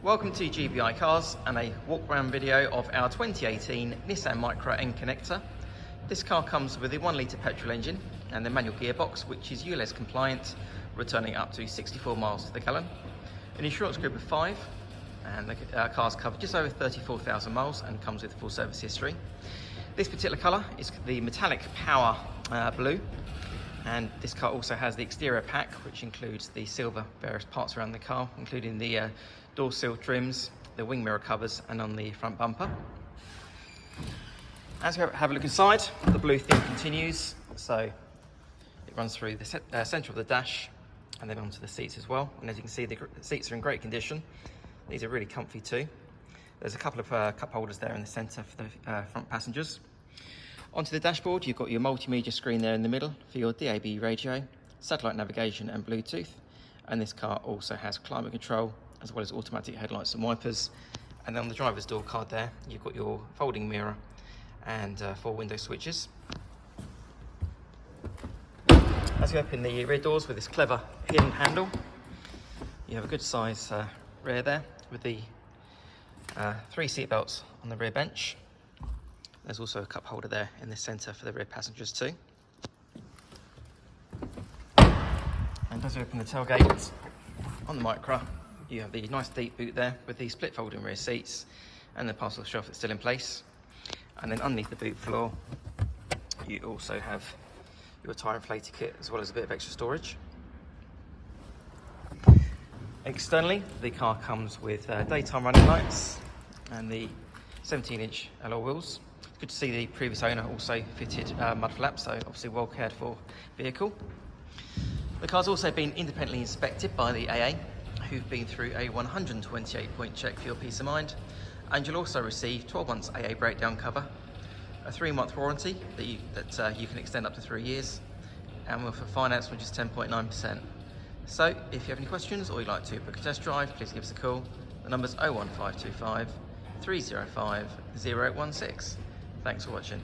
Welcome to GBI Cars and a walk around video of our 2018 Nissan Micra N-Connecta. This car comes with a 1 litre petrol engine and the manual gearbox, which is ULEZ compliant, returning up to 64 miles to the gallon. An insurance group of 5, and the car's covered just over 34,000 miles and comes with full service history. This particular colour is the Metallic Power Blue, and this car also has the exterior pack, which includes the silver various parts around the car, including the door sill trims, the wing mirror covers, and on the front bumper. As we have a look inside, the blue theme continues, so it runs through the centre of the dash and then onto the seats as well. And as you can see, the seats are in great condition. These are really comfy too. There's a couple of cup holders there in the centre for the front passengers. Onto the dashboard, you've got your multimedia screen there in the middle for your DAB radio, satellite navigation and Bluetooth. And this car also has climate control, as well as automatic headlights and wipers. And then on the driver's door card there, you've got your folding mirror and 4 window switches. As you open the rear doors with this clever hidden handle, you have a good size rear there with the 3 seat belts on the rear bench. There's also a cup holder there in the centre for the rear passengers too. And as we open the tailgate on the Micra, you have the nice deep boot there with the split folding rear seats and the parcel shelf that's still in place. And then underneath the boot floor, you also have your tyre inflator kit as well as a bit of extra storage. Externally, the car comes with daytime running lights and the 17-inch alloy wheels. Good to see the previous owner also fitted mud flaps, so obviously well cared for vehicle. The car's also been independently inspected by the AA, who've been through a 128-point check for your peace of mind, and you'll also receive 12 months AA breakdown cover, a 3-month warranty that you can extend up to 3 years, and we'll offer finance which is 10.9%. So if you have any questions or you'd like to book a test drive, please give us a call. The number's 01525 305 0816. Thanks for watching.